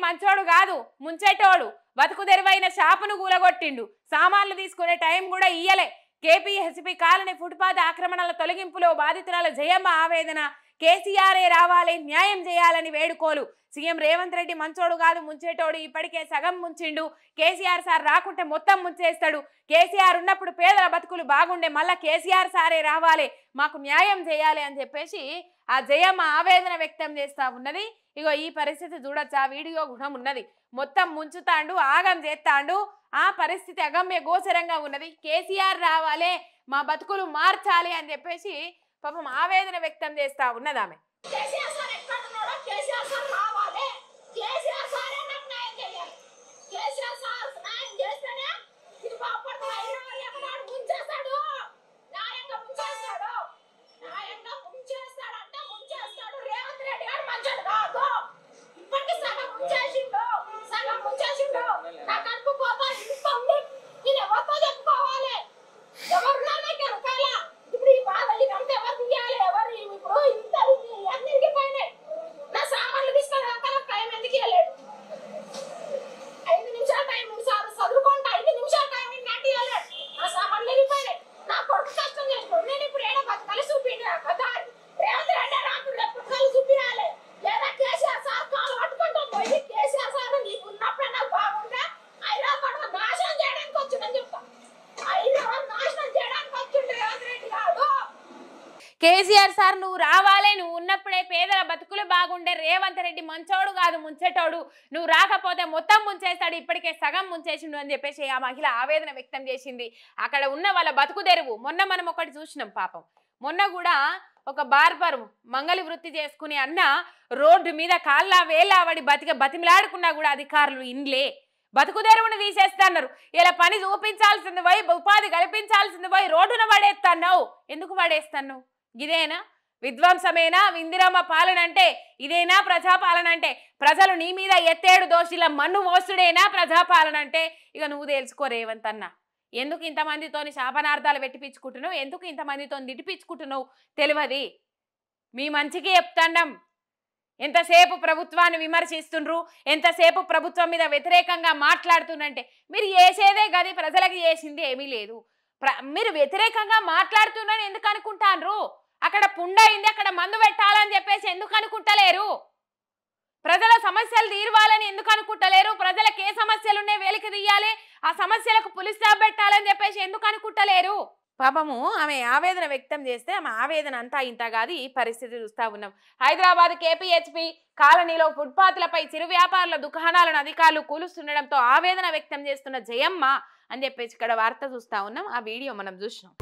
మంచోడు కాదు, ముంచేటోడు. బతుకు తెరువైన షాపును కూలగొట్టిండు. సామాన్లు తీసుకునే టైం కూడా ఇయ్యలే. కేపీహెచ్పీ కాలనీ ఫుట్పాత్ ఆక్రమణల తొలగింపులో బాధితురాల జయమ్మ ఆవేదన. కేసీఆరే రావాలి, న్యాయం చేయాలని వేడుకోలు. సీఎం రేవంత్ రెడ్డి మంచోడు కాదు, ముంచేటోడు. ఇప్పటికే సగం ముంచిండు. కేసీఆర్ సార్ రాకుంటే మొత్తం ముంచేస్తాడు. కేసీఆర్ ఉన్నప్పుడు పేదల బతుకులు బాగుండే, మళ్ళా కేసీఆర్ సారే రావాలి, మాకు న్యాయం చేయాలి అని చెప్పేసి ఆ జయమ్మ ఆవేదన వ్యక్తం చేస్తా ఉన్నది. ఇగో ఈ పరిస్థితి చూడొచ్చు, ఆ వీడియో కూడా ఉన్నది. మొత్తం ముంచుతాండు, ఆగం చేస్తాండు. ఆ పరిస్థితి అగమ్య గోచరంగా ఉన్నది. కేసీఆర్ రావాలి, మా బతుకులు మార్చాలి అని చెప్పేసి పాపం ఆవేదన వ్యక్తం చేస్తా ఉన్నది ఆమె. కేసీఆర్ సార్ నువ్వు రావాలి, నువ్వు ఉన్నప్పుడే పేదల బతుకులు బాగుండే. రేవంత్ రెడ్డి మంచోడు కాదు, ముంచేటోడు. నువ్వు రాకపోతే మొత్తం ముంచేస్తాడు, ఇప్పటికే సగం ముంచేసిండు అని చెప్పేసి ఆ మహిళ ఆవేదన వ్యక్తం చేసింది. అక్కడ ఉన్న వాళ్ళ బతుకు తెరువు. మొన్న మనం ఒకటి చూసినాం పాపం. మొన్న కూడా ఒక బార్బరు మంగళి వృత్తి చేసుకుని అన్న రోడ్డు మీద కాళ్ళ వేలావడి బతిమిలాడుకున్నా కూడా అధికారులు ఇన్లే. బతుకు తెరువును తీసేస్తున్నారు. ఇలా పని చూపించాల్సింది పోయి, ఉపాధి కల్పించాల్సింది పోయి రోడ్డున పడేస్తున్నావు. ఎందుకు పడేస్తున్నావు? ఇదేనా విధ్వంసమేనా ఇందిరమ్మ పాలన అంటే? ఇదేనా ప్రజాపాలన అంటే? ప్రజలు నీ మీద ఎత్తేడు దోషుల మన్ను మోసుడేనా ప్రజాపాలన అంటే? ఇక నువ్వు తెలుసుకో రేవంత్ అన్న. ఎందుకు ఇంతమందితోని శాపనార్థాలు పెట్టిపించుకుంటున్నావు? ఎందుకు ఇంతమందితో దిటిపించుకుంటున్నావు తెలియదు. మీ మంచికి చెప్తాండం. ఎంతసేపు ప్రభుత్వాన్ని విమర్శిస్తుండ్రు, ఎంతసేపు ప్రభుత్వం మీద వ్యతిరేకంగా మాట్లాడుతుందంటే మీరు చేసేదే గది, ప్రజలకు చేసింది ఏమీ లేదు. మీరు వ్యతిరేకంగా మాట్లాడుతున్నారని ఎందుకు అనుకుంటారు? అక్కడ పుండైంది, అక్కడ మందు పెట్టాలని చెప్పేసి ఎందుకు అనుకుంటలేరు? ప్రజల సమస్యలు తీర్వాలని ఎందుకు అనుకుంటలేరు? ప్రజలకు ఏ సమస్యలు ఉన్నాయి వెలికి తీయాలి, ఆ సమస్యలకు పులిస్ స్టాప్ పెట్టాలని చెప్పేసి ఎందుకు అనుకుంటలేరు? పాపము ఆమె ఆవేదన వ్యక్తం చేస్తే ఆమె ఆవేదన అంతా ఇంత కాదు. ఈ పరిస్థితి చూస్తా ఉన్నాం. హైదరాబాద్ కేపీహెచ్పీ కాలనీలో ఫుట్పాత్లపై చిరు వ్యాపారుల దుకాణాలను అధికారులు కూలుస్తుండడంతో ఆవేదన వ్యక్తం చేస్తున్న జయమ్మ అని చెప్పేసి ఇక్కడ వార్త చూస్తా ఉన్నాం. ఆ వీడియో మనం చూసినాం.